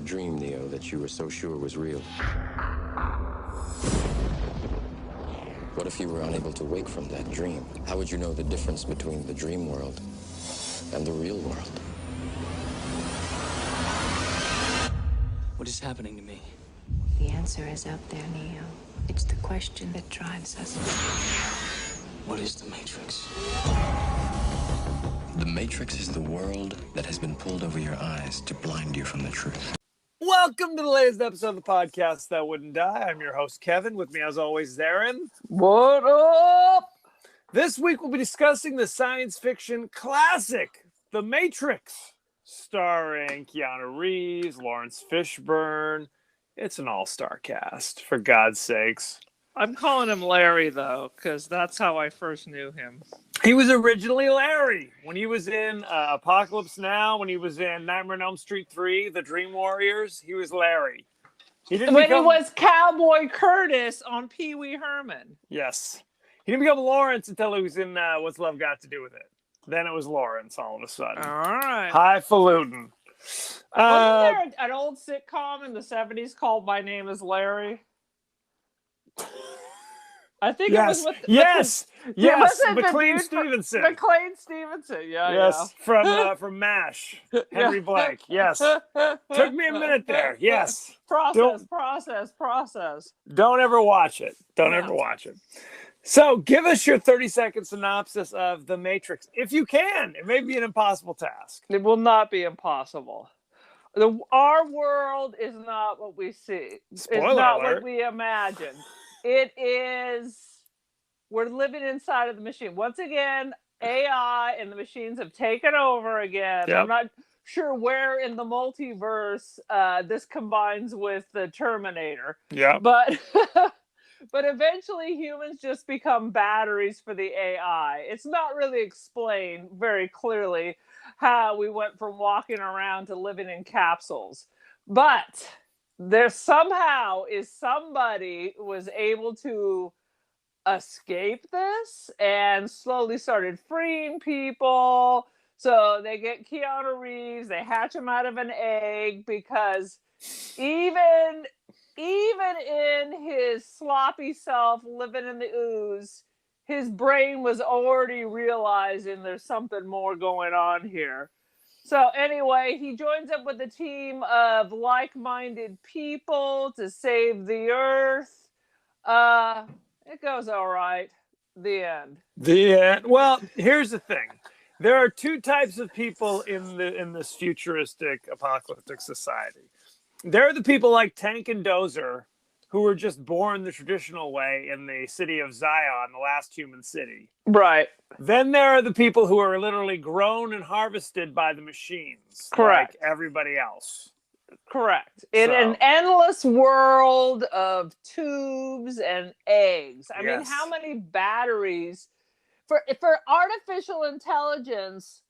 dream, Neo, that you were so sure was real? What if you were unable to wake from that dream? How would you know the difference between the dream world and the real world? What is happening to me? The answer is out there, Neo. It's the question that drives us. What is the Matrix? The Matrix is the world that has been pulled over your eyes to blind you from the truth. Welcome to the latest episode of the podcast That Wouldn't Die. I'm your host, Kevin. With me, as always, Darren. What up? This week, we'll be discussing the science fiction classic, The Matrix, starring Keanu Reeves, Lawrence Fishburne. It's an all-star cast, for God's sakes. I'm calling him Larry, though, because that's how I first knew him. He was originally Larry when he was in Apocalypse Now, when he was in Nightmare on Elm Street 3, The Dream Warriors. He was Larry. He was Cowboy Curtis on Pee Wee Herman. Yes. He didn't become Lawrence until he was in What's Love Got to Do with It. Then it was Lawrence all of a sudden. All right. Highfalutin. Wasn't there an old sitcom in the 70s called My Name is Larry? I think it was with... Yes! Yes! It wasn't McLean Stevenson. McLean Stevenson, yes, from MASH. Henry Blank. Yes. Took me a minute there. Yes. Process. Don't ever watch it. Don't ever watch it. So, give us your 30-second synopsis of The Matrix, if you can. It may be an impossible task. It will not be impossible. Our world is not what we see. Spoiler it's not alert. what we imagine. It is... We're living inside of the machine. Once again, AI and the machines have taken over again. Yep. I'm not sure where in the multiverse this combines with the Terminator. Yeah. But... But eventually humans just become batteries for the AI. It's not really explained very clearly how we went from walking around to living in capsules. But there somehow is somebody who was able to escape this and slowly started freeing people. So they get Keanu Reeves, they hatch him out of an egg because even in his sloppy self living in the ooze, his brain was already realizing there's something more going on here. So anyway, he joins up with a team of like-minded people to save the Earth. It goes all right. The end. The end. Well, here's the thing. There are two types of people in this futuristic apocalyptic society. There are the people like Tank and Dozer who were just born the traditional way in the city of Zion, the last human city. Right. Then there are the people who are literally grown and harvested by the machines. Correct. Like everybody else. Correct. In an endless world of tubes and eggs. I mean, how many batteries for artificial intelligence?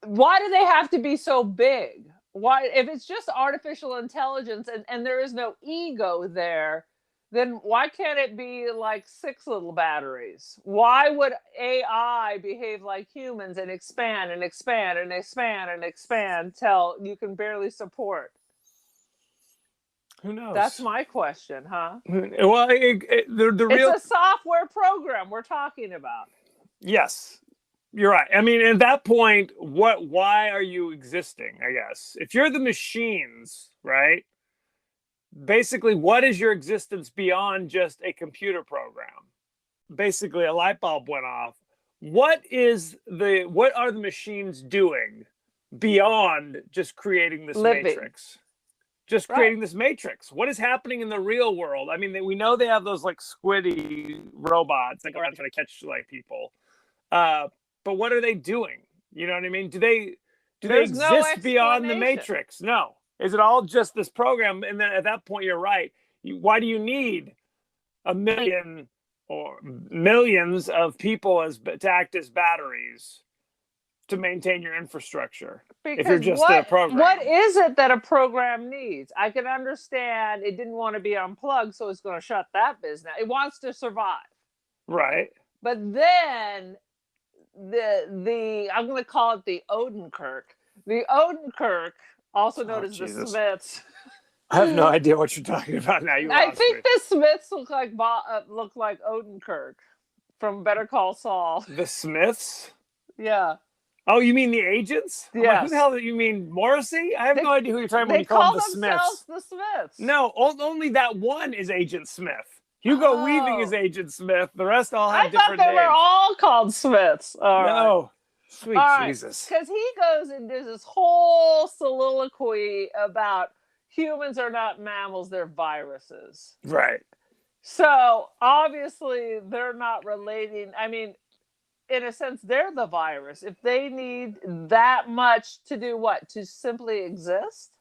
Why do they have to be so big? Why, if it's just artificial intelligence and there is no ego there, then why can't it be like 6 little batteries? Why would AI behave like humans and expand and expand and expand and expand till you can barely support? Who knows? That's my question, huh? Well, it's a software program we're talking about. Yes. You're right. I mean, at that point, why are you existing, I guess? If you're the machines, right? Basically, what is your existence beyond just a computer program? Basically, a light bulb went off. What are the machines doing beyond just creating this matrix? Just creating this matrix. What is happening in the real world? I mean, we know they have those like squiddy robots that go around trying to catch like people. But what are they doing? You know what I mean? Do they exist beyond the matrix? No. Is it all just this program? And then at that point, you're right. Why do you need a million or millions of people to act as batteries to maintain your infrastructure? Because if you're just a program. What is it that a program needs? I can understand it didn't want to be unplugged, so it's going to shut that business. It wants to survive. Right. But then the I'm going to call it the Odenkirk. The Odenkirk also known Oh, as the Jesus. Smiths. I have no idea what you're talking about now. You I lost think me. the Smiths look like Odenkirk from Better Call Saul. The Smiths? Yeah. Oh, you mean the agents? I'm like, who Yes. the hell do you mean? Morrissey? I have They- no idea who you're talking about when They you call call them the themselves Smiths. the Smiths. No, only that one is Agent Smith. Hugo Weaving is Oh. Agent Smith. The rest all I have thought different they names. were all called Smiths. All right. No. Sweet All right. Jesus. Because he goes and does this whole soliloquy about humans are not mammals, they're viruses. Right. So obviously they're not relating. I mean, in a sense, they're the virus. If they need that much to do what? To simply exist?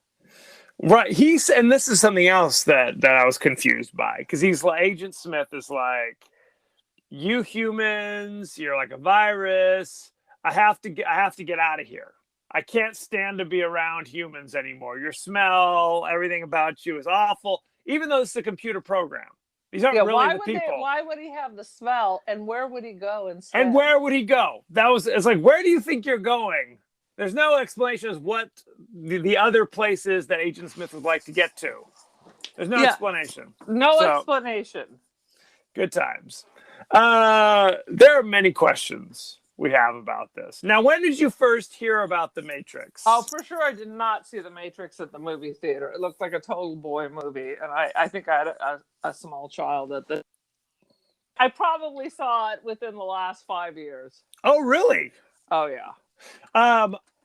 Right. And this is something else that I was confused by, because he's like, Agent Smith is like, you humans, you're like a virus. I have to get out of here. I can't stand to be around humans anymore. Your smell, everything about you is awful. Even though it's a computer program, these aren't really the people. Why would he have the smell, and where would he go instead? And where would he go? It's like, where do you think you're going? There's no explanation as what the other places that Agent Smith would like to get to. There's no explanation. No So- explanation. Good times. There are many questions we have about this. Now, when did you first hear about The Matrix? Oh, for sure, I did not see The Matrix at the movie theater. It looked like a total boy movie, and I think I had a small child at the. I probably saw it within the last 5 years. Oh, really? Oh yeah.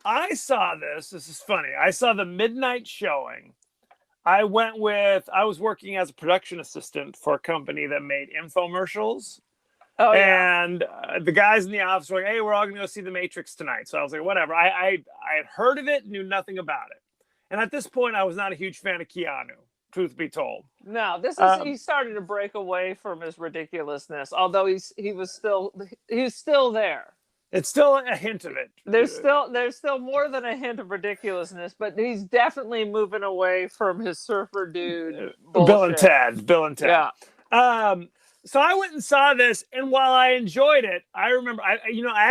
I saw this. This is funny. I saw the midnight showing. I was working as a production assistant for a company that made infomercials. Oh yeah. And the guys in the office were like, hey, we're all going to go see The Matrix tonight. So I was like, whatever. I had heard of it, knew nothing about it. And at this point, I was not a huge fan of Keanu, truth be told. No, this is he started to break away from his ridiculousness. Although he's still there. It's still a hint of it. There's still more than a hint of ridiculousness, but he's definitely moving away from his surfer dude bullshit. Bill and Ted. Yeah. So I went and saw this, and while I enjoyed it, I remember, I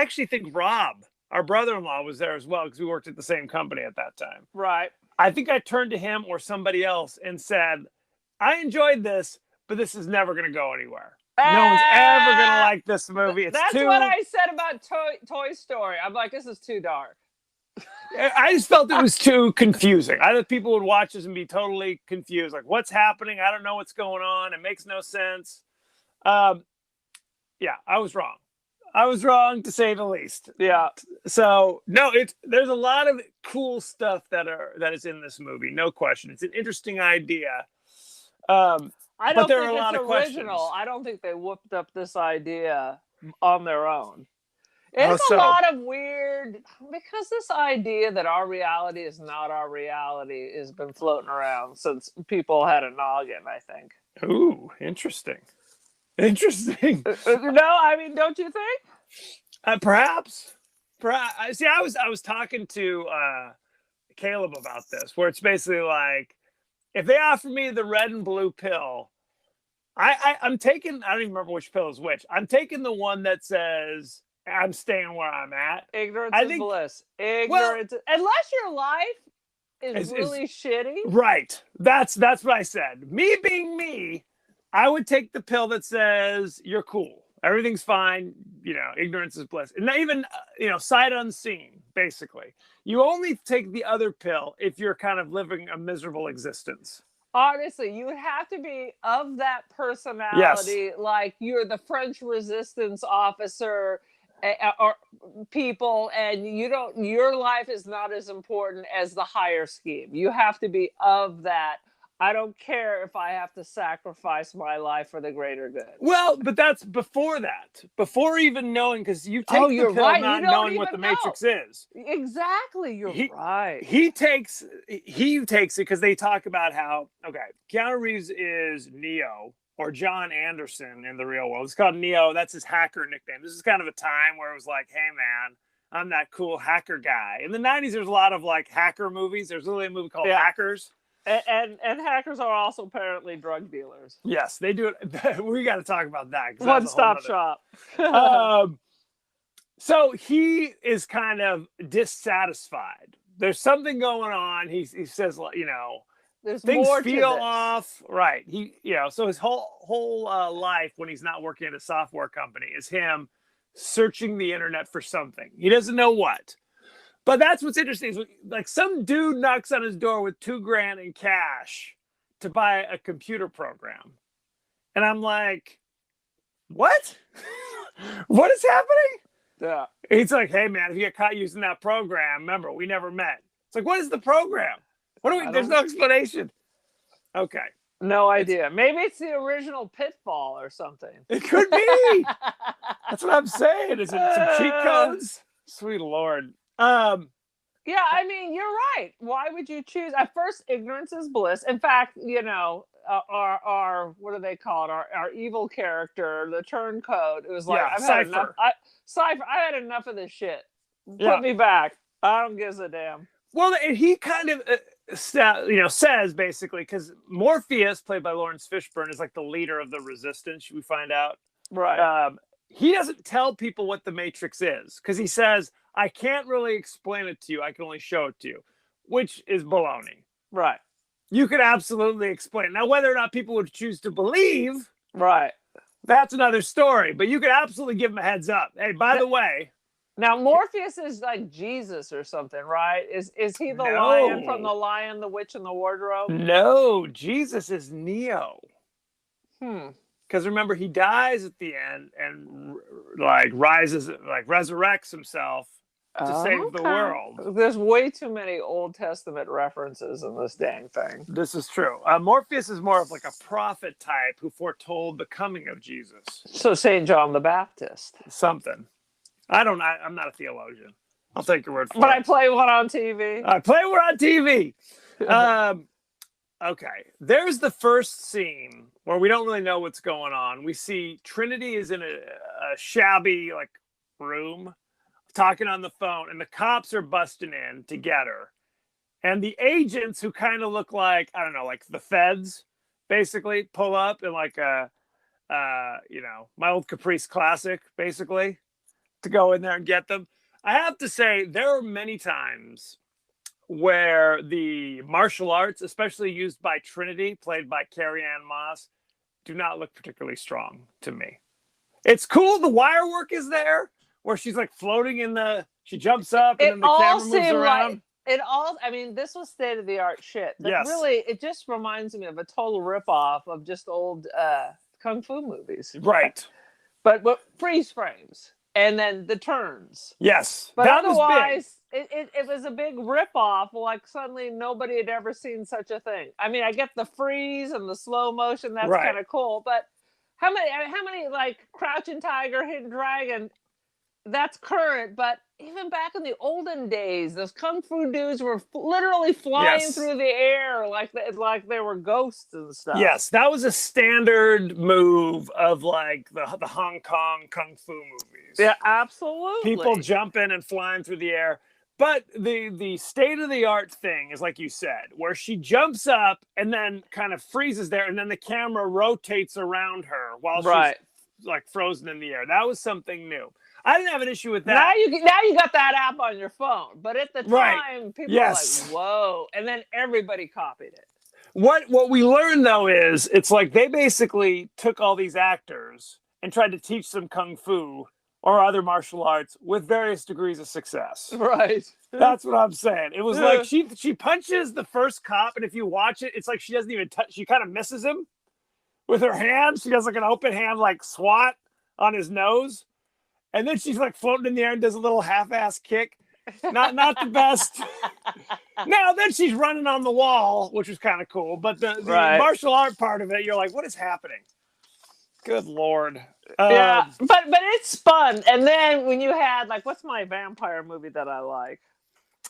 actually think Rob, our brother-in-law, was there as well, because we worked at the same company at that time. Right. I think I turned to him or somebody else and said, I enjoyed this, but this is never going to go anywhere. No one's ever going to like this movie. That's what I said about Toy Story. I'm like, this is too dark. I just felt it was too confusing. I thought people would watch this and be totally confused. Like, what's happening? I don't know what's going on. It makes no sense. Yeah, I was wrong. I was wrong, to say the least. Yeah. So no, there's a lot of cool stuff that is in this movie, no question. It's an interesting idea. I don't there think are a lot it's of original. questions. I don't think they whooped up this idea on their own. It's so? a lot of weird, because this idea that our reality is not our reality has been floating around since people had a noggin, I think. Ooh, interesting. Interesting. No, I mean, don't you think? Perhaps. See, I was talking to Caleb about this, where it's basically like, if they offer me the red and blue pill, I'm taking, I don't even remember which pill is which. I'm taking the one that says I'm staying where I'm at. Ignorance I is think- bliss. Ignorance, unless your life is really shitty. Right. That's what I said. Me being me, I would take the pill that says you're cool. Everything's fine. Ignorance is bliss. And not even, sight unseen, basically. You only take the other pill if you're kind of living a miserable existence. Honestly, you would have to be of that personality, like you're the French resistance officer or people, and your life is not as important as the higher scheme. You have to be of that. I don't care if I have to sacrifice my life for the greater good. Well, but that's before that. Before even knowing, because you take the you're pill right. not You don't knowing what the even Matrix is. Exactly, you're right. He takes it because they talk about how, Keanu Reeves is Neo or John Anderson in the real world. It's called Neo. That's his hacker nickname. This is kind of a time where it was like, hey man, I'm that cool hacker guy. In the 90s, there's a lot of like hacker movies. There's literally a movie called Hackers. And hackers are also apparently drug dealers. Yes, they do it. We got to talk about that. One-stop shop. So he is kind of dissatisfied there's something going on. He says, There's things more feel to this. off. Right. So his whole life when he's not working at a software company is him searching the internet for something. He doesn't know what. But that's what's interesting. Is like some dude knocks on his door with $2,000 in cash to buy a computer program. And I'm like, what? What is happening? Yeah. He's like, hey man, if you get caught using that program, remember, we never met. It's like, what is the program? There's no explanation. Okay. No idea. Maybe it's the original Pitfall or something. It could be. That's what I'm saying. Is it some cheat codes? Sweet Lord. Yeah, I mean, you're right. Why would you choose? At first, ignorance is bliss. In fact, our what do they call it? Our evil character, the turncoat. It was like, I've had enough. Cypher, I had enough of this shit. Put me back. I don't give a damn. Well, and he kind of, says basically, because Morpheus, played by Lawrence Fishburne, is like the leader of the resistance. We find out, right? He doesn't tell people what the Matrix is because he says, I can't really explain it to you. I can only show it to you, which is baloney. Right. You could absolutely explain. Now, whether or not people would choose to believe, right, that's another story. But you could absolutely give them a heads up. Hey, by the way. Now, Morpheus is like Jesus or something, right? Is he the lion from The Lion, the Witch, and the Wardrobe? No, Jesus is Neo. Because remember, he dies at the end and resurrects himself to save the world. There's way too many Old Testament references in this dang thing. This is true. Morpheus is more of like a prophet type who foretold the coming of Jesus. So St. John the Baptist. Something. I'm not a theologian. I'll take your word for it. But I play one on TV. I play one on TV. Okay. There's the first scene where we don't really know what's going on. We see Trinity is in a shabby room talking on the phone, and the cops are busting in to get her. And the agents, who kind of look like, I don't know, like the feds, basically pull up in my old Caprice Classic, basically, to go in there and get them. I have to say, there are many times where the martial arts, especially used by Trinity, played by Carrie-Anne Moss, do not look particularly strong to me. It's cool. The wire work is there, where she's floating she jumps up and then the camera moves around. This was state-of-the-art shit. But really, it just reminds me of a total ripoff of just old kung fu movies. Right. But freeze frames. And then the turns. Yes. But otherwise, it was a big ripoff. Suddenly nobody had ever seen such a thing. I mean, I get the freeze and the slow motion. That's kind of cool. But how many Crouching Tiger, Hidden Dragon, that's current. But even back in the olden days, those kung fu dudes were literally flying through the air like they were ghosts and stuff. Yes, that was a standard move of the Hong Kong kung fu movies. Yeah, absolutely. People jumping and flying through the air. But the state-of-the-art thing is, like you said, where she jumps up and then kind of freezes there, and then the camera rotates around her while she's frozen in the air. That was something new. I didn't have an issue with that. Now you got that app on your phone, but at the time, people were like, "Whoa!" And then everybody copied it. What we learned though is it's they basically took all these actors and tried to teach them kung fu or other martial arts with various degrees of success. Right. That's what I'm saying. It was she punches the first cop, and if you watch it, it's she doesn't even touch. She kind of misses him with her hand. She does an open hand swat on his nose. And then she's floating in the air and does a little half-ass kick. Not the best. Now, then she's running on the wall, which was kind of cool. But the martial art part of it, you're like, what is happening? Good Lord. Yeah, but it's fun. And then when you had, what's my vampire movie that I like?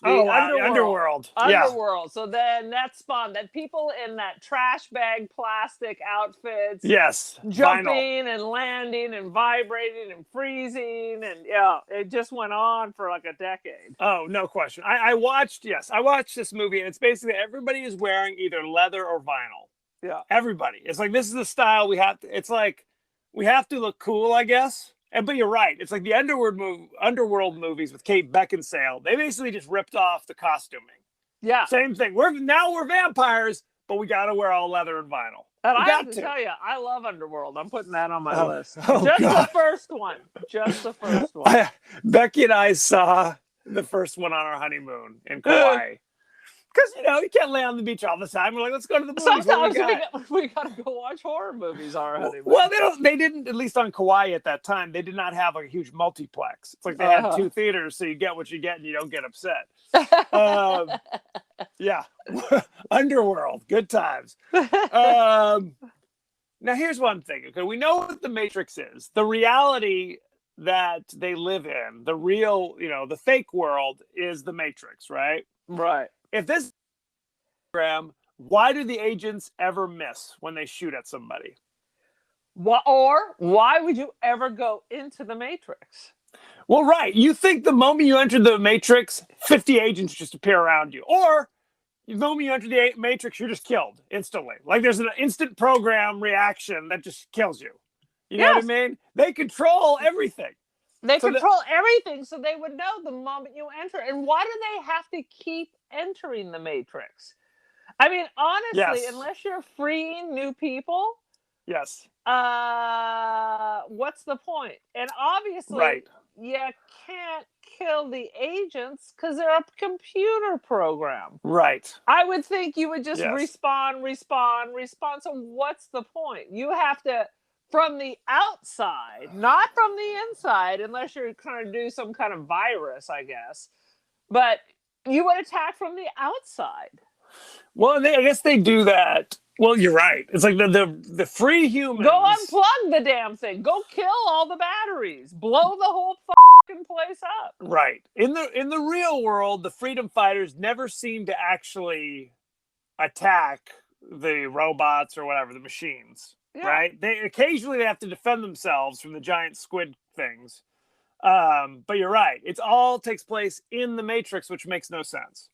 Underworld. Underworld. So then that's fun. That people in that trash bag plastic outfits. Yes. Jumping and landing and vibrating and freezing. And it just went on for a decade. Oh, no question. I watched this movie, and it's basically everybody is wearing either leather or vinyl. Yeah. Everybody. It's this is the style we have to, it's we have to look cool, I guess. but you're right. It's like the underworld movies with Kate Beckinsale. They basically just ripped off the costuming. Yeah. Same thing. We're vampires, but we got to wear all leather and vinyl. And We I got have to tell you, I love Underworld. I'm putting that on my Oh, list. oh, Just God. the first one. Just the first one. Becky and I saw the first one on our honeymoon in Kauai. Because, you can't lay on the beach all the time. We're like, let's go to the movies. What do we Sometimes got? we gotta go watch horror movies on our honeymoon. Well, they didn't, at least on Kauai at that time, they did not have like a huge multiplex. It's like they had 2 theaters, so you get what you get and you don't get upset. Yeah. Underworld, good times. Now here's one thing. Okay, we know what the Matrix is. The reality that they live in, the real, the fake world is the Matrix, right? Right. If this program, why do the agents ever miss when they shoot at somebody? Why would you ever go into the Matrix? Well, right. You think the moment you enter the Matrix, 50 agents just appear around you. Or the moment you enter the Matrix, you're just killed instantly. Like there's an instant program reaction that just kills you. You know what I mean? They control everything. They control everything, so they would know the moment you enter. And why do they have to keep entering the Matrix? I mean, honestly, unless you're freeing new people, yes. What's the point? And obviously, you can't kill the agents because they're a computer program. Right. I would think you would just respawn. So what's the point? You have to, from the outside, not from the inside, unless you're trying to do some kind of virus, I guess. But you would attack from the outside. Well, I guess they do that. Well, you're right. It's like the free humans. Go unplug the damn thing. Go kill all the batteries. Blow the whole fucking place up. Right. In the real world, the freedom fighters never seem to actually attack the robots or whatever, the machines. Yeah. Right? They occasionally have to defend themselves from the giant squid things. But you're right. It all takes place in the Matrix, which makes no sense.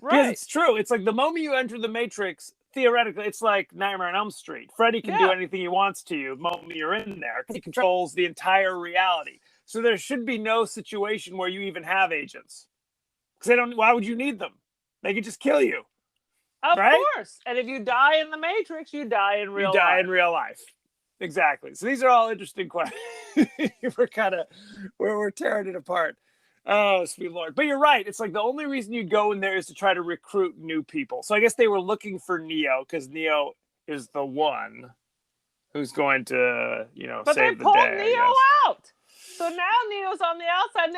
Right. Because it's true. It's like the moment you enter the Matrix, theoretically, it's like Nightmare on Elm Street. Freddy can do anything he wants to you the moment you're in there. He controls the entire reality. So there should be no situation where you even have agents. Because why would you need them? They could just kill you. Of course. And if you die in the Matrix, you die in real life. You die in real life. Exactly. So these are all interesting questions. we're tearing it apart. Oh, sweet Lord. But you're right. It's like the only reason you go in there is to try to recruit new people. So I guess they were looking for Neo because Neo is the one who's going to, save the day. But they pulled Neo out. So now Neo's on the outside.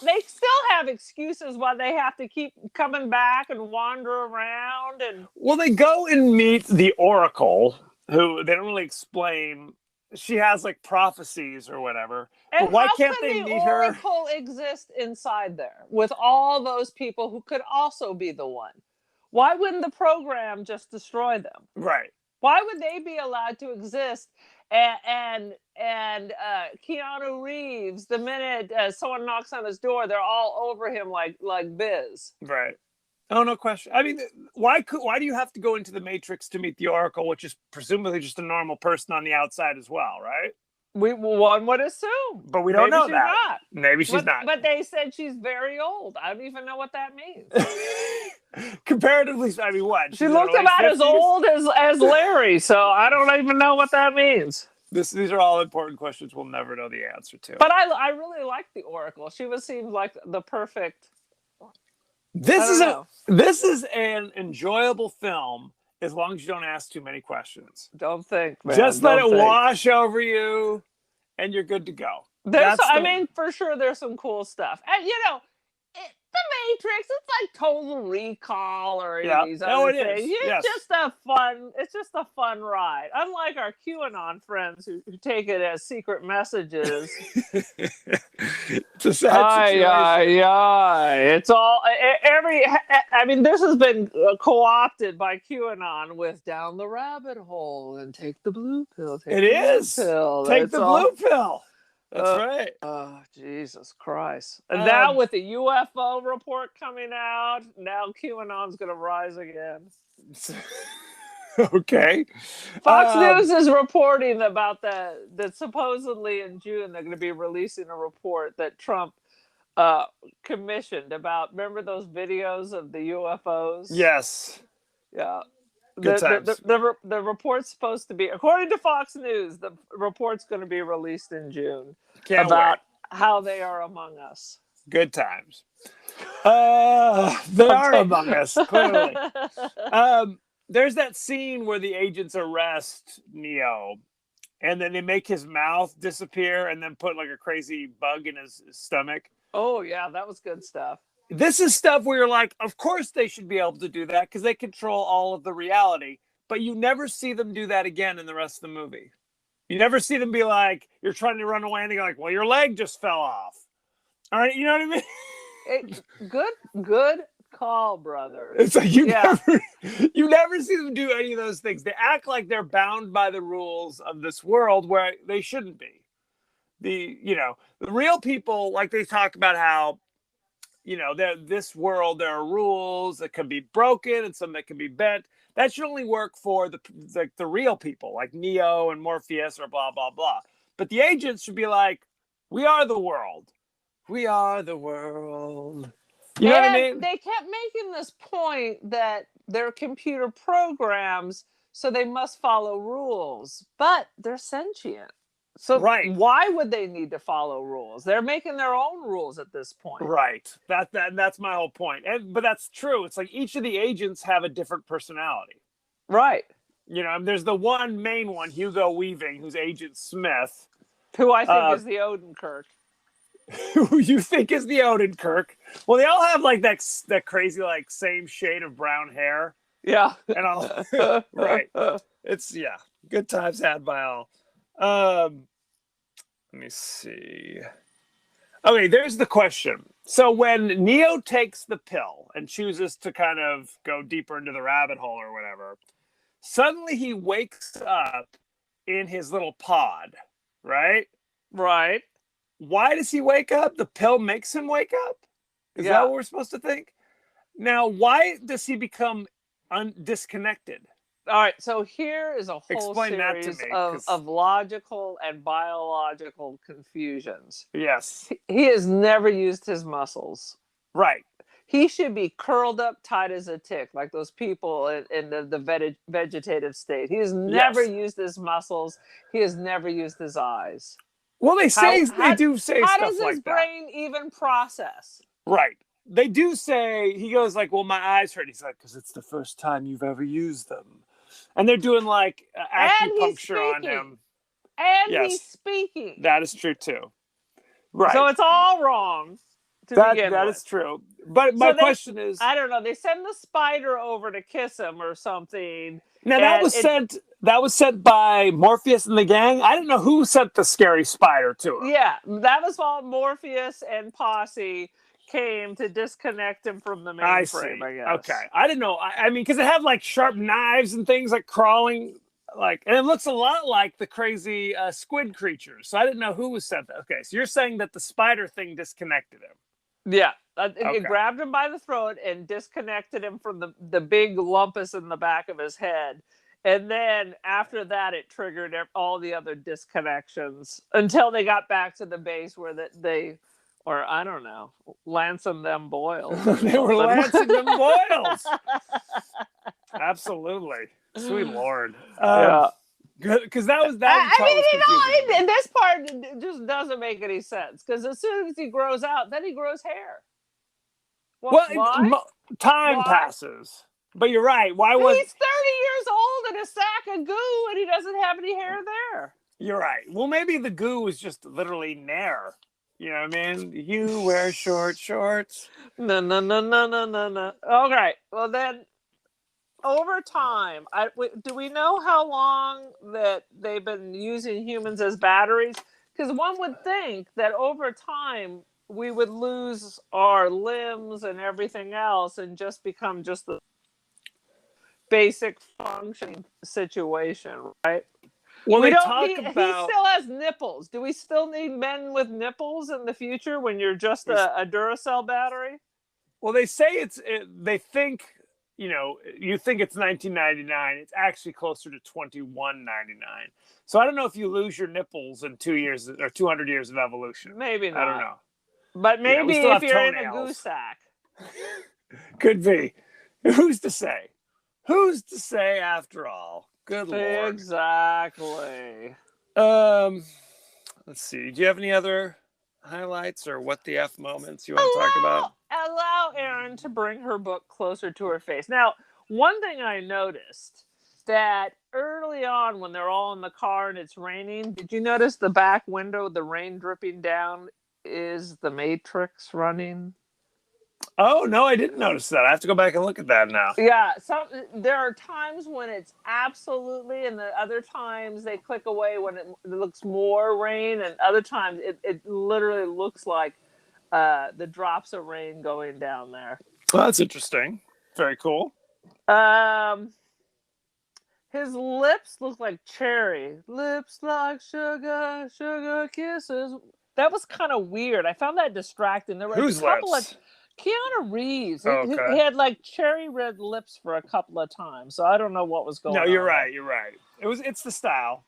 They still have excuses why they have to keep coming back and wander around. Well, they go and meet the Oracle, who they don't really explain. She has like prophecies or whatever. And but why can't they meet her? Oracle exist inside there with all those people who could also be the one? Why wouldn't the program just destroy them? Right. Why would they be allowed to exist? And Keanu Reeves, the minute someone knocks on his door, they're all over him like Biz. Right. Oh, no question. I mean, why do you have to go into the Matrix to meet the Oracle, which is presumably just a normal person on the outside as well, right? One would assume. But we don't know she's that. Not. Maybe she's not. But they said she's very old. I don't even know what that means. Comparatively, I mean, what? She looks about 50s? As old as Larry, so I don't even know what that means. These are all important questions we'll never know the answer to. But I really like the Oracle. She seems like the perfect... This is an enjoyable film as long as you don't ask too many questions. Don't think, man. Just let it wash over you, and you're good to go. For sure, there's some cool stuff. And the Matrix, it's like Total Recall or any of these other things. It's just a fun ride. Unlike our QAnon friends who take it as secret messages. It's a sad situation. It's all this has been co-opted by QAnon with down the rabbit hole and take the blue pill. Take the blue pill. That's right. Oh, Jesus Christ. And now with the UFO report coming out, now QAnon's going to rise again. Okay. Fox News is reporting about that supposedly in June they're going to be releasing a report that Trump commissioned about. Remember those videos of the UFOs? Yes. Yeah. Good times. The report's supposed to be, according to Fox News, the report's going to be released in June Can't about wait. how they are among us. Good times. They are among us, clearly. There's that scene where the agents arrest Neo, and then they make his mouth disappear and then put like a crazy bug in his stomach. Oh, yeah, that was good stuff. This is stuff where you're like, of course they should be able to do that because they control all of the reality. But you never see them do that again in the rest of the movie. You never see them be like, you're trying to run away and they're like, well, your leg just fell off. All right, you know what I mean? Good call, brother. It's like you never see them do any of those things. They act like they're bound by the rules of this world where they shouldn't be. The real people, like they talk about how, this world, there are rules that can be broken and some that can be bent. That should only work for the real people, like Neo and Morpheus or blah, blah, blah. But the agents should be like, we are the world. We are the world. You know what I mean? They kept making this point that they're computer programs, so they must follow rules. But they're sentient. So why would they need to follow rules? They're making their own rules at this point. Right. That's my whole point. But that's true. It's like each of the agents have a different personality. Right. There's the one main one, Hugo Weaving, who's Agent Smith. Who I think is the Odenkirk. Who you think is the Odenkirk. Well, they all have like that crazy like same shade of brown hair. Yeah. And all right. It's good times had by all. Let me see. Okay, there's the question. So when Neo takes the pill and chooses to kind of go deeper into the rabbit hole or whatever, suddenly he wakes up in his little pod, right? Right. Why does he wake up? The pill makes him wake up? Is that what we're supposed to think? Now, why does he become disconnected? All right, so here is a whole Explain series that to me, of logical and biological confusions. Yes. He has never used his muscles. Right. He should be curled up tight as a tick, like those people in the vegetative state. He has never used his muscles. He has never used his eyes. Well, they do say how stuff does like his that. brain even process? Right. They do say, he goes like, well, my eyes hurt. He's like, because it's the first time you've ever used them. And they're doing like acupuncture on him. And he's speaking. That is true too. Right. So it's all wrong to begin that with. is true. But my question is, I don't know. They send the spider over to kiss him or something. Now that was sent by Morpheus and the gang. I don't know who sent the scary spider to him. Yeah, that was all Morpheus and Posse came to disconnect him from the mainframe, I guess. Okay. I didn't know. I mean, because it had like sharp knives and things like crawling, and it looks a lot like the crazy squid creatures. So I didn't know who was sent that. Okay, so you're saying that the spider thing disconnected him. Yeah. It grabbed him by the throat and disconnected him from the big lumpus in the back of his head. And then after that, it triggered all the other disconnections until they got back to the base where or I don't know, lancing them boils. They were lancing them boils. Absolutely. Sweet Lord. Yeah. Good, because that was and this part just doesn't make any sense. Because as soon as he grows out, then he grows hair. Time passes. But you're right. Why was he's 30 years old in a sack of goo and he doesn't have any hair there? You're right. Well, maybe the goo was just literally Nair. You know what I mean? You wear short shorts. No. Okay. Well, then, over time, do we know how long that they've been using humans as batteries? Because one would think that over time, we would lose our limbs and everything else and just become just the basic function situation, right? Well, he still has nipples. Do we still need men with nipples in the future when you're just a Duracell battery? Well, they say they think, you think it's 1999. It's actually closer to 2199. So I don't know if you lose your nipples in 2 years or 200 years of evolution. Maybe not. I don't know. But maybe we still if have you're in a toenails. goose sack. Could be. Who's to say? Who's to say after all? Good Lord. Exactly. Let's see. Do you have any other highlights or what the F moments you want to talk about? Allow Erin to bring her book closer to her face. Now, one thing I noticed that early on when they're all in the car and it's raining, did you notice the back window, the rain dripping down, is the Matrix running? Oh, no, I didn't notice that. I have to go back and look at that now. Yeah, there are times when it's absolutely, and the other times they click away when it looks more rain, and other times it literally looks like the drops of rain going down there. Well, that's interesting. Very cool. His lips look like cherry. Lips like sugar, sugar kisses. That was kind of weird. I found that distracting. There were Whose a couple lips? of Keanu Reeves. Oh, okay. He had like cherry red lips for a couple of times, so I don't know what was going on. No, you're right. You're right. It's the style.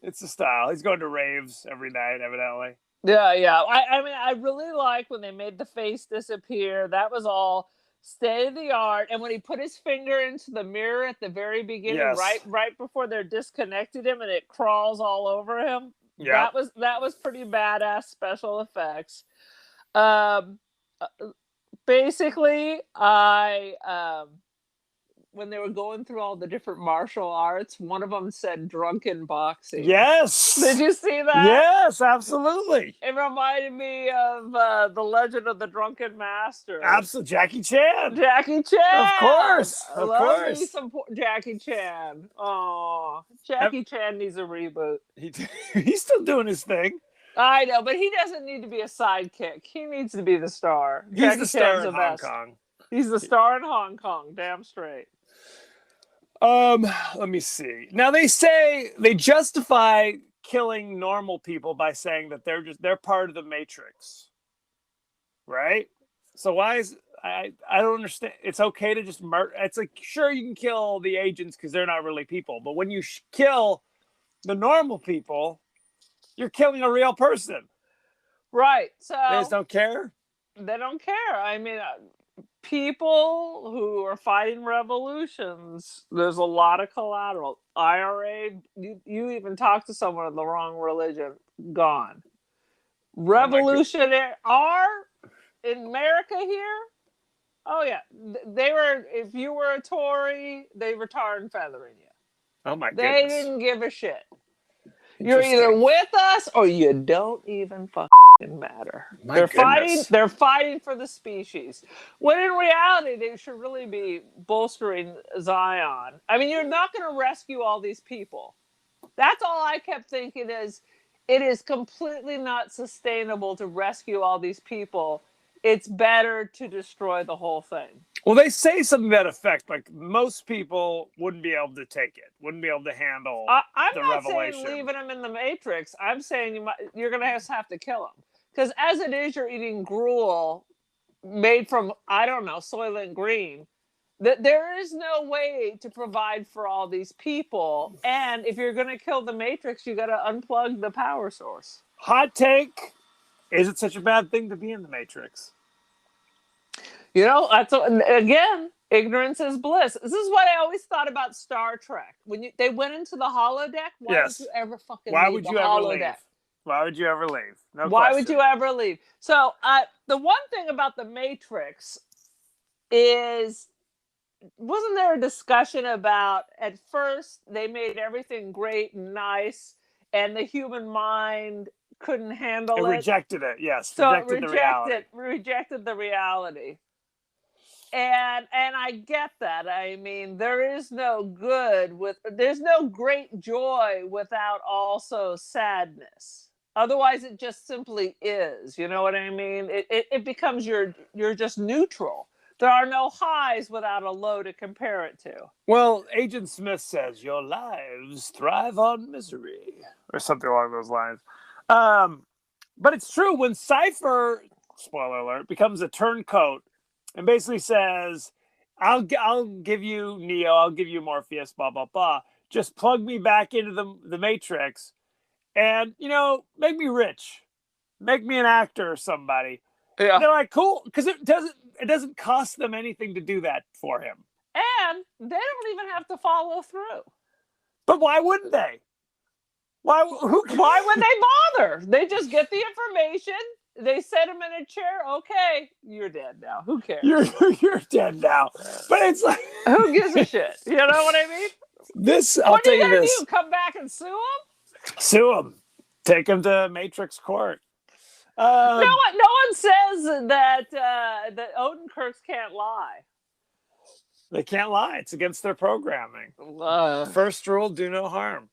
It's the style. He's going to raves every night, evidently. Yeah. I mean, I really like when they made the face disappear. That was all state of the art. And when he put his finger into the mirror at the very beginning, Yes. right before they're disconnected him, and it crawls all over him. Yeah. That was pretty badass special effects. Basically, when they were going through all the different martial arts, one of them said drunken boxing. Yes. Did you see that? Yes, absolutely. It reminded me of The Legend of the Drunken Master. Absolutely. Jackie Chan. Jackie Chan. Of course. I Of love me course. some Jackie Chan. Oh, Jackie Chan needs a reboot. He's still doing his thing. I know, but he doesn't need to be a sidekick. He needs to be the star. He's Jackie the star Chan's in the Hong best. Kong. He's the star in Hong Kong. Damn straight. Let me see. Now they justify killing normal people by saying that they're part of the Matrix. Right? So why is I don't understand. It's okay to just murder. It's like, sure, you can kill the agents because they're not really people, but when you kill the normal people, you're killing a real person. Right. So They just don't care. They don't care. I mean, people who are fighting revolutions, there's a lot of collateral. IRA, you even talk to someone of the wrong religion, gone. Revolutionary are in America here. Oh yeah, they were. If you were a Tory, they were tar and feathering you. Oh my They goodness. didn't give a shit. You're either with us or you don't even fucking matter. My They're goodness. They're fighting for the species. When in reality, they should really be bolstering Zion. I mean, you're not going to rescue all these people. That's all I kept thinking is, it is completely not sustainable to rescue all these people. It's better to destroy the whole thing. Well, they say something to that effect. Like, most people wouldn't be able to take it, wouldn't be able to handle I'm the not revelation. saying leaving them in the Matrix. I'm saying you're going to have to kill them. Because as it is, you're eating gruel made from, I don't know, Soylent Green. There is no way to provide for all these people. And if you're going to kill the Matrix, you got to unplug the power source. Hot take. Is it such a bad thing to be in the Matrix? You know, again, ignorance is bliss. This is what I always thought about Star Trek. When they went into the holodeck, why would you ever fucking leave the holodeck? Why would you ever leave? No Why question. would you ever leave? So the one thing about the Matrix is, wasn't there a discussion about, at first they made everything great and nice, and the human mind couldn't handle it. It rejected it, yes. So rejected the reality. And I get that. I mean, there's no great joy without also sadness. Otherwise, it just simply is. You know what I mean? It becomes you're just neutral. There are no highs without a low to compare it to. Well, Agent Smith says, your lives thrive on misery, or something along those lines. But it's true, when Cypher, spoiler alert, becomes a turncoat and basically says, I'll give you Neo. I'll give you Morpheus. Blah blah blah. Just plug me back into the Matrix, and make me rich, make me an actor or somebody. Yeah. They're like, cool, because it doesn't cost them anything to do that for him. And they don't even have to follow through. But why wouldn't they? Why would they bother? They just get the information. They set him in a chair. Okay, you're dead now. Who cares? You're dead now. But it's like, who gives a shit? You know what I mean? What are you gonna do? Come back and sue him? Sue him. Take him to Matrix Court. No one says that Odenkirks can't lie. They can't lie. It's against their programming. First rule: do no harm.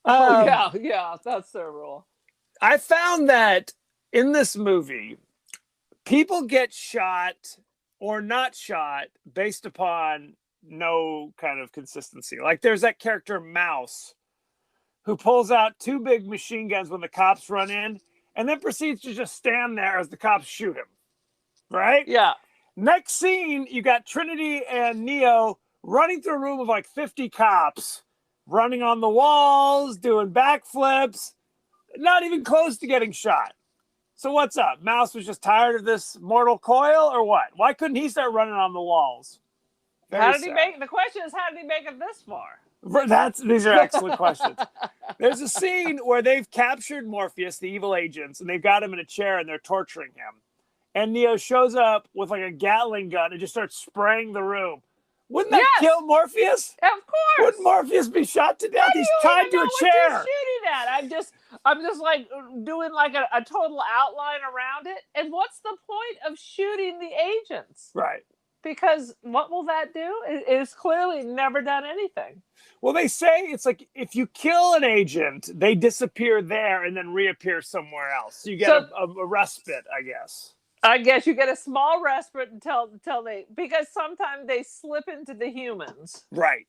Yeah, that's their rule. I found that in this movie, people get shot or not shot based upon no kind of consistency. Like there's that character Mouse who pulls out 2 big machine guns when the cops run in and then proceeds to just stand there as the cops shoot him. Right? Yeah. Next scene, you got Trinity and Neo running through a room of like 50 cops, running on the walls, doing backflips, not even close to getting shot. So what's up? Mouse was just tired of this mortal coil or what? Why couldn't he start running on the walls? The question is, how did he make it this far? These are excellent questions. There's a scene where they've captured Morpheus, the evil agents, and they've got him in a chair and they're torturing him. And Neo shows up with like a Gatling gun and just starts spraying the room. Wouldn't that kill Morpheus? Of course. Wouldn't Morpheus be shot to death? He's tied to a chair. What shooting at? I'm just like doing like a total outline around it. And what's the point of shooting the agents? Right. Because what will that do? It's clearly never done anything. Well, they say it's like if you kill an agent, they disappear there and then reappear somewhere else. You get a respite, I guess. I guess you get a small respite until because sometimes they slip into the humans. Right.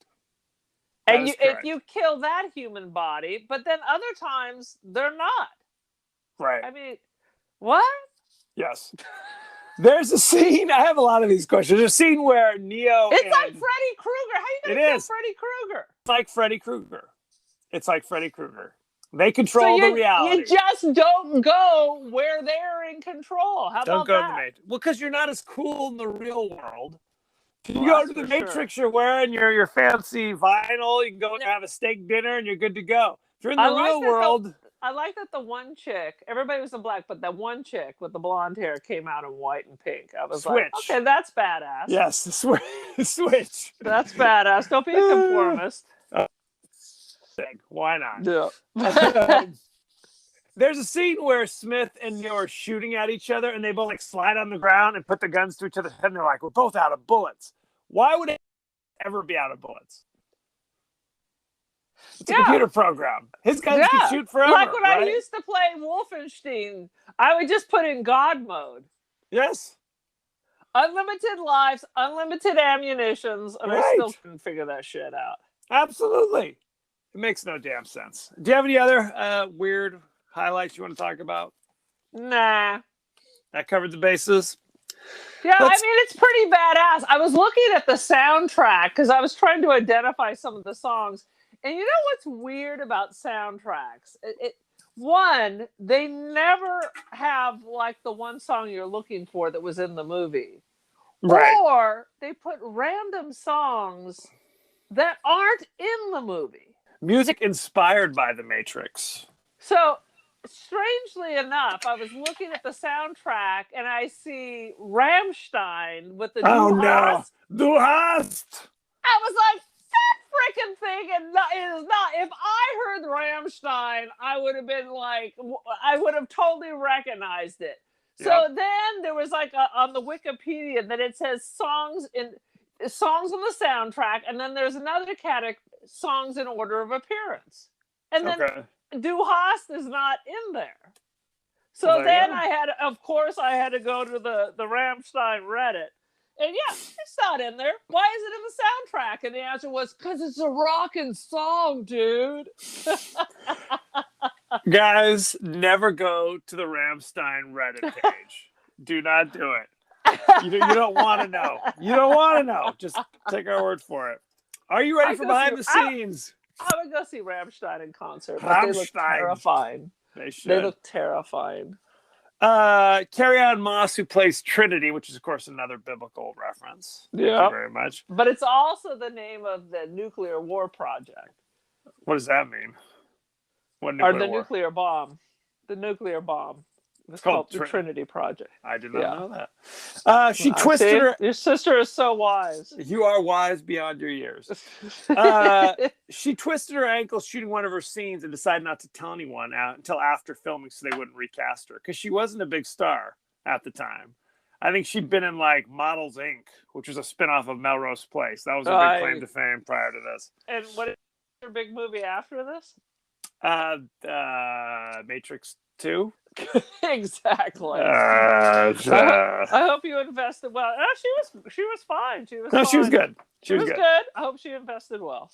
And if you kill that human body, but then other times they're not. Right. I mean, what? Yes. There's a scene. I have a lot of these questions. There's a scene where Neo. It's like Freddy Krueger. How are you going to kill Freddy Krueger? It's like Freddy Krueger. They control the reality. You just don't go where they're in control. How don't about go that? to the Matrix. Well, because you're not as cool in the real world. You go to the Matrix, you're wearing your fancy vinyl. You can go and have a steak dinner, and you're good to go. If you're in the real world. I like that the one chick, everybody was in black, but that one chick with the blonde hair came out in white and pink. I was like, okay, that's badass. Yes, the switch. That's badass. Don't be a conformist. Why not? Yeah. There's a scene where Smith and Neo are shooting at each other, and they both like slide on the ground and put the guns to each other's head, and they're like, we're both out of bullets. Why would it ever be out of bullets? It's a computer program. His guns can shoot forever. Like when I used to play Wolfenstein, I would just put in God mode. Yes. Unlimited lives, unlimited ammunitions, and I still couldn't figure that shit out. Absolutely. It makes no damn sense. Do you have any other weird highlights you want to talk about? Nah. That covered the bases? Yeah, I mean, it's pretty badass. I was looking at the soundtrack because I was trying to identify some of the songs. And you know what's weird about soundtracks? One, they never have like the one song you're looking for that was in the movie. Right. Or they put random songs that aren't in the movie. Music inspired by The Matrix. So, strangely enough, I was looking at the soundtrack and I see Rammstein with the Du hast. Du hast. I was like, that freaking thing is not. If I heard Rammstein, I would have been like, I would have totally recognized it. Yep. So then there was like on the Wikipedia that it says songs on the soundtrack, and then there's another category, songs in order of appearance, and then Du hast is not in there. So then I had to go to the Rammstein Reddit, and it's not in there. Why is it in the soundtrack? And the answer was because it's a rockin' song, dude. Guys, never go to the Rammstein Reddit page. Do not do it. You don't want to know. You don't want to know. Just take our word for it. Are you ready for behind the scenes? I would go see Rammstein in concert, but they look terrifying. They should. They look terrifying. Carrie-Anne Moss, who plays Trinity, which is, of course, another biblical reference. Yeah. Thank you very much. But it's also the name of the nuclear war project. What does that mean? What Or nuclear the war? nuclear bomb. The nuclear bomb. It's called the Trinity Project. I did not know that. She twisted her. Your sister is so wise. You are wise beyond your years. She twisted her ankle shooting one of her scenes and decided not to tell anyone until after filming so they wouldn't recast her because she wasn't a big star at the time. I think she'd been in like Models Inc., which was a spinoff of Melrose Place. That was her big claim to fame prior to this. And what is her big movie after this? Matrix 2. Exactly. I hope you invested well. No, she was fine. She was good. She was good. I hope she invested well.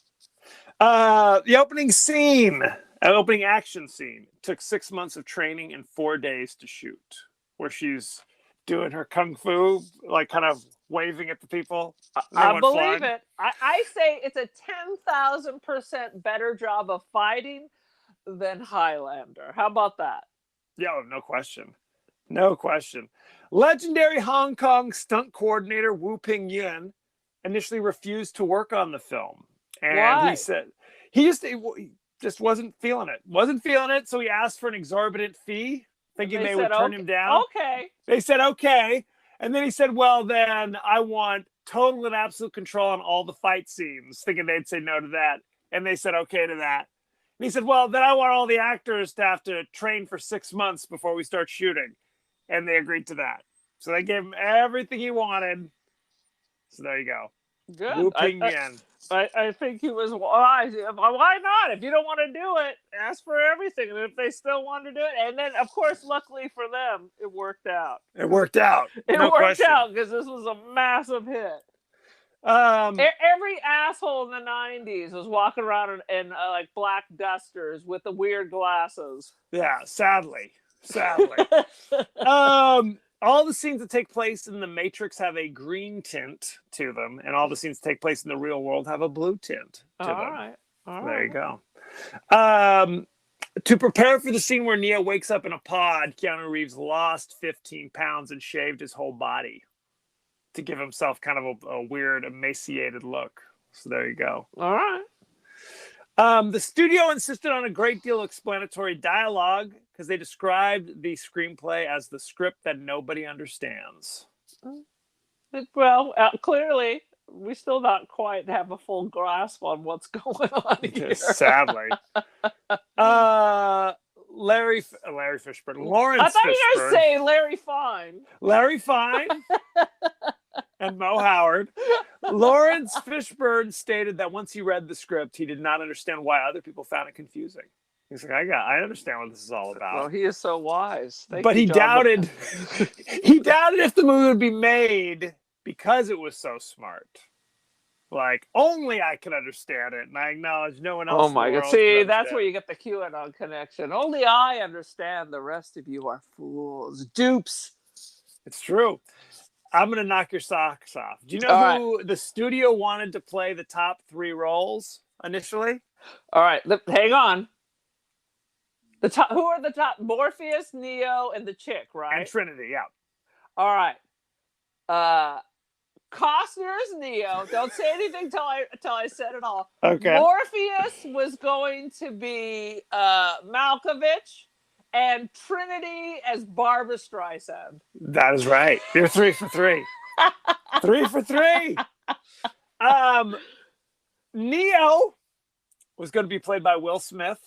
The opening action scene took 6 months of training and 4 days to shoot, where she's doing her kung fu, like kind of waving at the people. I believe it. I say it's a 10,000% better job of fighting than Highlander. How about that? Yeah, no question. No question. Legendary Hong Kong stunt coordinator Wu Ping Yuen initially refused to work on the film. And Why? He said he just wasn't feeling it. Wasn't feeling it, so he asked for an exorbitant fee, thinking they would turn him down. Okay. They said, okay. And then he said, well, then I want total and absolute control on all the fight scenes, thinking they'd say no to that. And they said, okay to that. And he said, well, then I want all the actors to have to train for 6 months before we start shooting. And they agreed to that. So they gave him everything he wanted. So there you go. Good. Wu Ping Yuen. I think he was wise. Why not? If you don't want to do it, ask for everything. And if they still want to do it. And then, of course, luckily for them, it worked out. It worked out. It worked out because this was a massive hit. Every asshole in the 90s was walking around in like black dusters with the weird glasses. Yeah, sadly. All the scenes that take place in the Matrix have a green tint to them, and all the scenes that take place in the real world have a blue tint to them. All right. There you go. To prepare for the scene where Neo wakes up in a pod, Keanu Reeves lost 15 pounds and shaved his whole body to give himself kind of a weird, emaciated look. So there you go. All right. The studio insisted on a great deal of explanatory dialogue because they described the screenplay as the script that nobody understands. Well, clearly, we still not quite have a full grasp on what's going on here. Sadly. Larry Fishburne. Lawrence Fishburne. I thought you were going to say Larry Fine. Larry Fine and Mo Howard. Lawrence Fishburne stated that once he read the script, he did not understand why other people found it confusing. He's like, I understand what this is all about. Well, he is so wise. But he doubted if the movie would be made because it was so smart. Like, only I can understand it, and I acknowledge no one else. Oh my God. See, that's where you get the QAnon connection. Only I understand. The rest of you are fools. Dupes. It's true. I'm going to knock your socks off. Do you know who the studio wanted to play the top 3 roles initially? All right. Hang on. Who are the top? Morpheus, Neo, and the chick, right? And Trinity, yeah. All right. Costner's Neo. Don't say anything till I said it all. Okay. Morpheus was going to be Malkovich, and Trinity as Barbra Streisand. That is right. You're 3 for 3. 3 for 3. Neo was going to be played by Will Smith.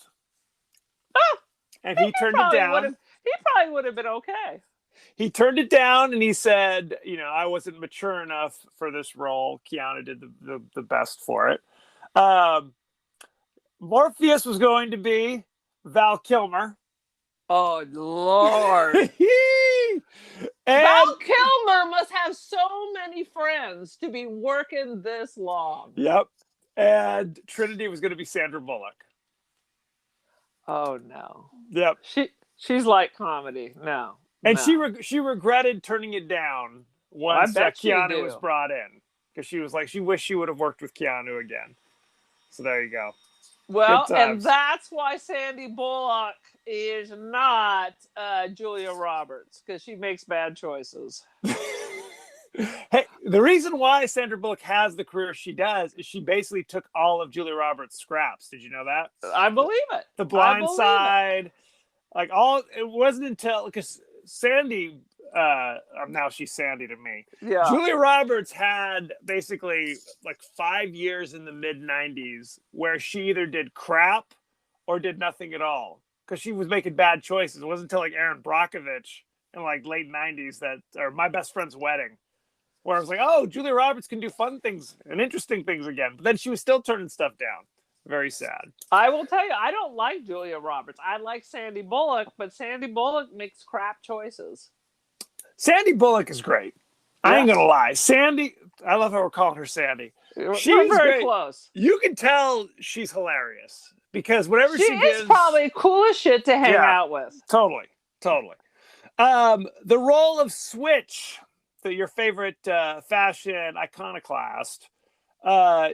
And he turned it down. He probably would have been okay. He turned it down and he said, I wasn't mature enough for this role. Keanu did the best for it. Morpheus was going to be Val Kilmer. Oh, Lord. Val Kilmer must have so many friends to be working this long. Yep. And Trinity was going to be Sandra Bullock. Oh, no. Yep. She's like comedy. No. And she regretted turning it down once bet you Keanu do. was brought in, because she was like, she wished she would have worked with Keanu again. So there you go. Well, Good and times. that's why Sandy Bullock is not Julia Roberts, because she makes bad choices. Hey, the reason why Sandra Bullock has the career she does is she basically took all of Julia Roberts' scraps. Did you know that? I believe it. The I Blind believe it. Side, like all. It wasn't until, because Sandy, now she's Sandy to me. Yeah. Julia Roberts had basically like 5 years in the mid '90s where she either did crap or did nothing at all, because she was making bad choices. It wasn't until like Aaron Brockovich in like late '90s that, or My Best Friend's Wedding, where I was like, oh, Julia Roberts can do fun things and interesting things again. But then she was still turning stuff down. Very sad. I will tell you, I don't like Julia Roberts. I like Sandy Bullock, but Sandy Bullock makes crap choices. Sandy Bullock is great. I ain't Yes. gonna lie. Sandy, I love how we're calling her Sandy. We're She's very great. close. You can tell she's hilarious because whatever She she is gives, probably cool as shit to hang Yeah. out with. totally. The role of Switch, your favorite fashion iconoclast,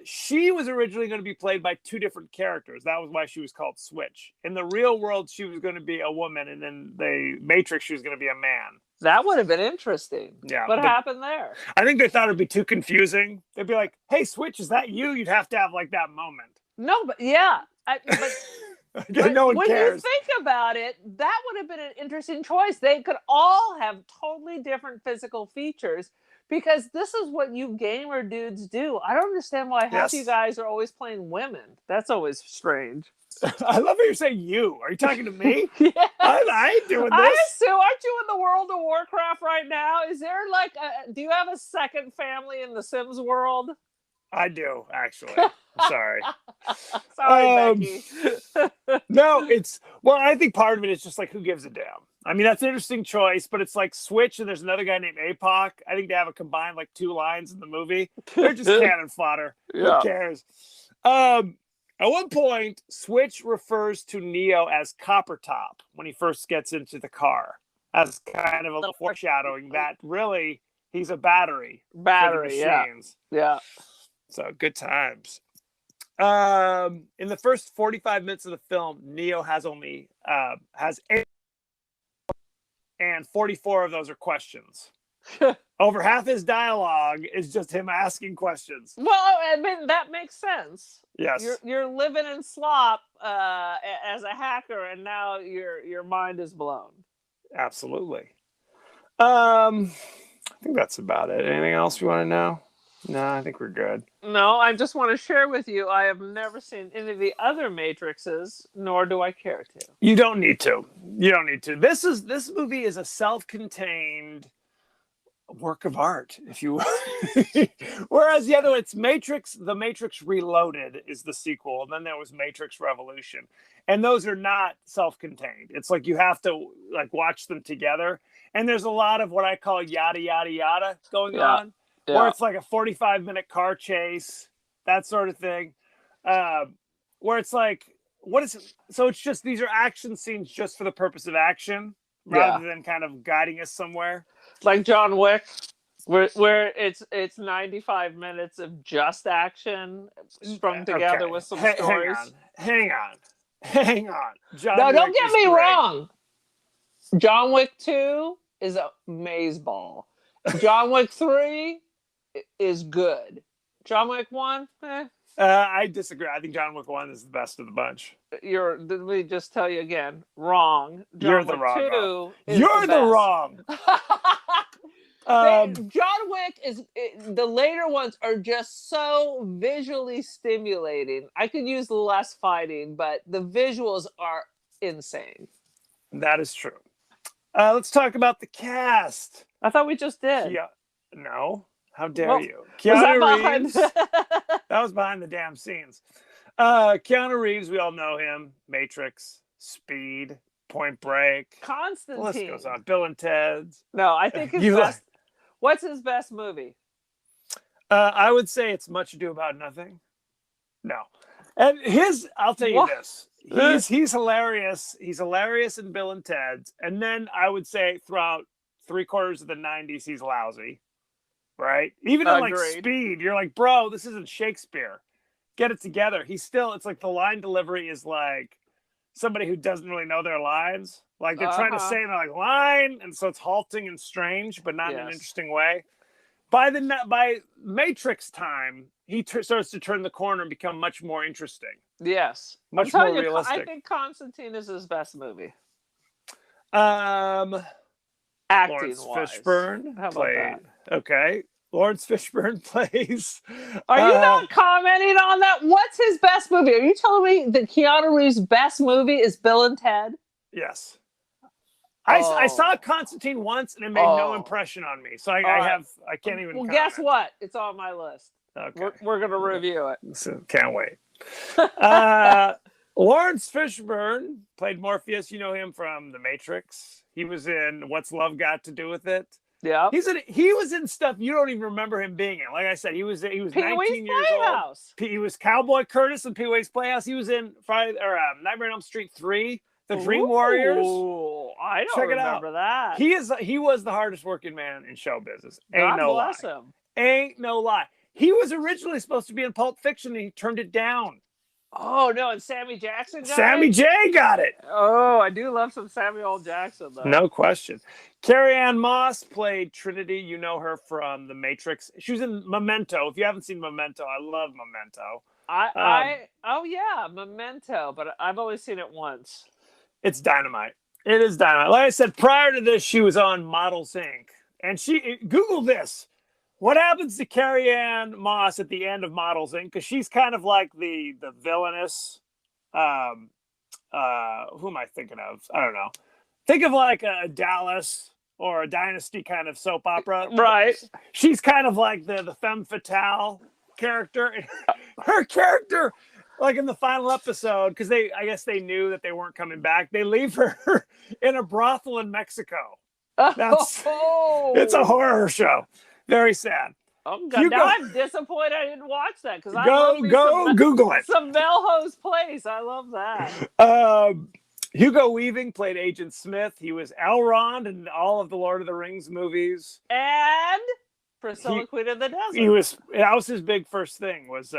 she was originally going to be played by two different characters. That was why she was called Switch. In the real world, she was going to be a woman, and in the Matrix, she was going to be a man. That would have been interesting. Yeah, What but- happened there? I think they thought it'd be too confusing. They'd be like, "Hey, Switch, is that you?" You'd have to have like that moment. No, but yeah. But No one when cares. you think about it, that would have been an interesting choice. They could all have totally different physical features, because this is what you gamer dudes do. I don't understand why half Yes. you guys are always playing women. That's always strange. I love how you're saying you. Are you talking to me? Yeah. I ain't doing I this. assume, aren't you in the World of Warcraft right now? Is there like do you have a second family in the Sims world? I do, actually. Sorry. Sorry, Um, Becky. No, I think part of it is just like, who gives a damn? I mean, that's an interesting choice, but it's like Switch and there's another guy named APOC. I think they have a combined like 2 lines in the movie. They're just cannon fodder. Yeah. Who cares? At one point, Switch refers to Neo as Copper Top when he first gets into the car, as kind of a little foreshadowing that really he's a battery. For the Battery, yeah. machines. Yeah. So good times. In the first 45 minutes of the film, Neo has only has 8, and 44 of those are questions. Over half his dialogue is just him asking questions. Well, I mean, that makes sense. Yes. You're living in slop as a hacker, and now your mind is blown. Absolutely. I think that's about it. Anything else you want to know? No, I think we're good. No, I just want to share with you, I have never seen any of the other Matrixes, nor do I care to. You don't need to. You don't need to. This movie is a self-contained work of art, if you will. Whereas the other one, it's The Matrix Reloaded is the sequel, and then there was Matrix Revolution. And those are not self-contained. It's like you have to like watch them together. And there's a lot of what I call yada yada yada going on. Where it's like a 45-minute car chase, that sort of thing. Where it's like, what is it? So it's just, these are action scenes just for the purpose of action, rather than kind of guiding us somewhere. Like John Wick, where it's 95 minutes of just action strung together Okay. with some Hang stories. Hang on. John No, don't Wick get is me great. wrong. John Wick 2 is a maze-ball. John Wick 3 is good. John Wick 1, I disagree. I think John Wick 1 is the best of the bunch. let me just tell you again, wrong. John You're the Wick wrong 2 is You're the best. wrong. John Wick the later ones are just so visually stimulating. I could use less fighting, but the visuals are insane. That is true. Let's talk about the cast. I thought we just did. Yeah. No. How dare Well, you? Was that Keanu behind? Reeves. That was behind the damn scenes. Keanu Reeves, we all know him. Matrix, Speed, Point Break. The list Constantine. goes on. Bill and Ted's. No, I think his You best. What's his best movie? I would say it's Much Ado About Nothing. No. And I'll tell you What? this. He's hilarious. He's hilarious in Bill and Ted's. And then I would say throughout 3/4 of the 90s, he's lousy. right? Even in like Agreed. Speed, you're like, bro, this isn't Shakespeare. Get it together. It's like the line delivery is like somebody who doesn't really know their lines. Like they're trying to say they're like line, and so it's halting and strange, but not in an interesting way. By Matrix time, he starts to turn the corner and become much more interesting. Yes. Much more realistic. I think Constantine is his best movie. Lawrence Acting-wise. Fishburne How about played. Okay. Lawrence Fishburne plays. Are you not commenting on that? What's his best movie? Are you telling me that Keanu Reeves' best movie is Bill and Ted? Yes. I saw Constantine once and it made no impression on me. So I can't even comment. Guess what? It's on my list. Okay. We're going to review it. So, can't wait. Lawrence Fishburne played Morpheus. You know him from The Matrix. He was in What's Love Got to Do with It? Yeah. He was in stuff you don't even remember him being in. Like I said, he was 19 years old. He was Cowboy Curtis in Pee-wee's Playhouse. He was in Nightmare on Elm Street 3, The Dream Warriors. I don't remember that. He was the hardest working man in show business. God bless him. Ain't no lie. He was originally supposed to be in Pulp Fiction and he turned it down. Oh, no, and Sammy Jackson got Sammy J got it. Oh, I do love some Samuel Jackson, though. No question. Carrie-Anne Moss played Trinity. You know her from The Matrix. She was in Memento. If you haven't seen Memento, I love Memento. Memento, but I've only seen it once. It's dynamite. It is dynamite. Like I said, prior to this, she was on Models Inc. And Google this. What happens to Carrie-Anne Moss at the end of Models Inc.? Because she's kind of like the villainous. Who am I thinking of? I don't know. Think of like a Dallas or a Dynasty kind of soap opera. Right. She's kind of like the femme fatale character. Her character, like in the final episode, because I guess they knew that they weren't coming back. They leave her in a brothel in Mexico. It's a horror show. Very sad. Oh God! Now I'm disappointed I didn't watch that because go Google it. Some Melrose Place. I love that. Hugo Weaving played Agent Smith. He was Elrond in all of the Lord of the Rings movies. And Priscilla, Queen of the Desert. That was his big first thing. Was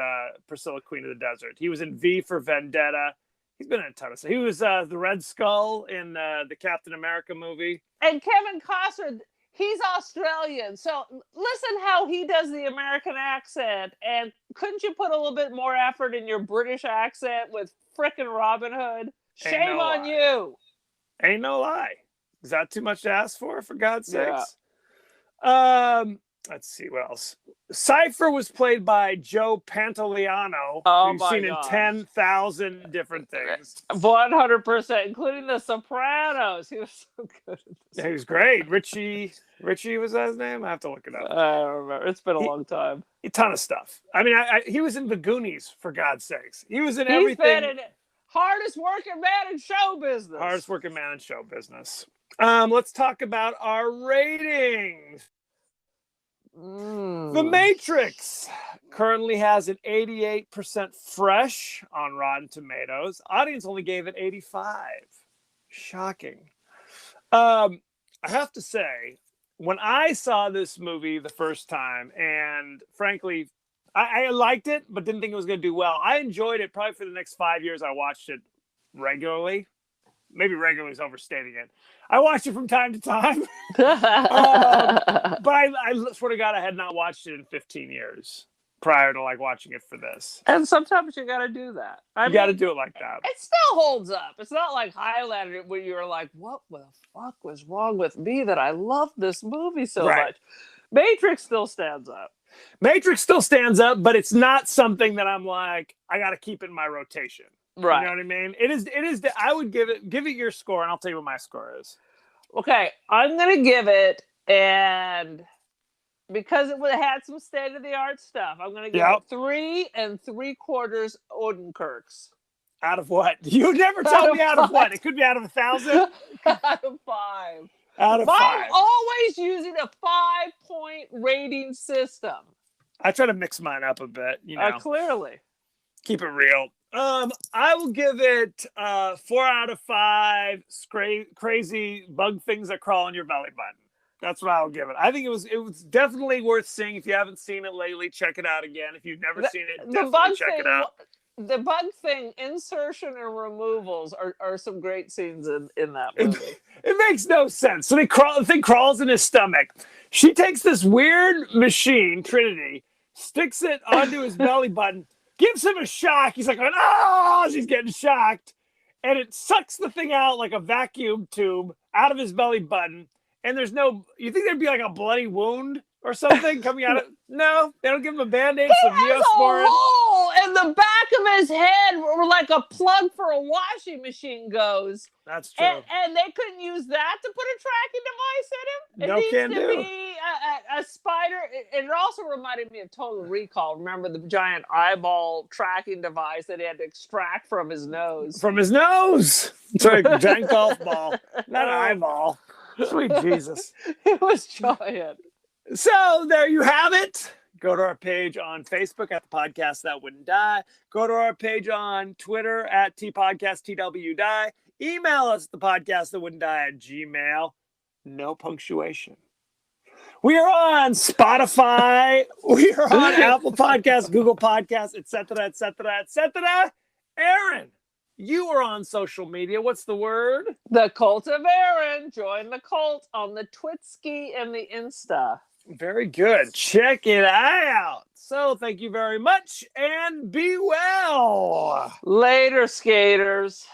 Priscilla, Queen of the Desert. He was in V for Vendetta. He's been in a ton of stuff. He was the Red Skull in the Captain America movie. And Kevin Costner. He's Australian, so listen how he does the American accent. And couldn't you put a little bit more effort in your British accent with frickin' Robin Hood? Shame on you. Ain't no lie. Is that too much to ask for God's sakes? Let's see what else. Cypher was played by Joe Pantoliano, who's seen in 10,000 different things. 100%, including The Sopranos. He was so good. He was great. Richie was that his name? I have to look it up. I don't remember. It's been a long time. A ton of stuff. I mean, he was in The Goonies, for God's sakes. He was in everything. He's been in hardest working man in show business. Hardest working man in show business. Let's talk about our ratings. The Matrix currently has an 88% fresh on Rotten Tomatoes. Audience only gave it 85. Shocking. I have to say, when I saw this movie the first time, and frankly, I liked it, but didn't think it was going to do well. I enjoyed it. Probably for the next 5 years, I watched it regularly. Maybe regularly is overstating it. I watched it from time to time. But I swear to God, I had not watched it in 15 years prior to watching it for this. And sometimes you got to do that. You got to do it like that. It still holds up. It's not like Highlander where you're like, what the fuck was wrong with me that I love this movie so much? Matrix still stands up. Matrix still stands up, but it's not something that I'm like, I got to keep in my rotation. Right. You know what I mean? It is. I would give it your score, and I'll tell you what my score is. Okay, I'm gonna give it, and because it had some state of the art stuff, I'm gonna give it 3 3/4 Odenkirks. Out of what? You never tell me out of what. It could be out of 1,000. Out of 5. Out of 5. I'm always using a 5-point rating system. I try to mix mine up a bit. You know, clearly. Keep it real. I will give it 4 out of 5 crazy bug things that crawl on your belly button. That's what I'll give it. I think it was definitely worth seeing. If you haven't seen it lately, check it out again. If you've never seen it, definitely check it out. The bug thing, insertion and removals are some great scenes in that movie. It makes no sense. So the thing crawls in his stomach. She takes this weird machine, Trinity, sticks it onto his belly button, gives him a shock. He's like, oh, she's getting shocked. And it sucks the thing out like a vacuum tube out of his belly button. And there's no, you think there'd be like a bloody wound or something coming out of, no, they don't give him a Band-Aid, some Neosporin. A hole in the back of his head where like a plug for a washing machine goes. That's true. And they couldn't use that to put a tracking device in him? No can needs to do. be a spider. It also reminded me of Total Recall. Remember the giant eyeball tracking device that he had to extract from his nose? From his nose. Sorry, giant golf ball, not an eyeball. Sweet Jesus. It was giant. So there you have it. Go to our page on Facebook at the Podcast That Wouldn't Die. Go to our page on Twitter at TPodcastTWDie. Email us the podcast that wouldn't die at Gmail. No punctuation. We are on Spotify. We are on Apple Podcasts, Google Podcasts, etc., etc., etc. Aaron, you are on social media. What's the word? The Cult of Aaron. Join the cult on the Twitski and the Insta. Very good. Check it out. So thank you very much and be well. Later, skaters.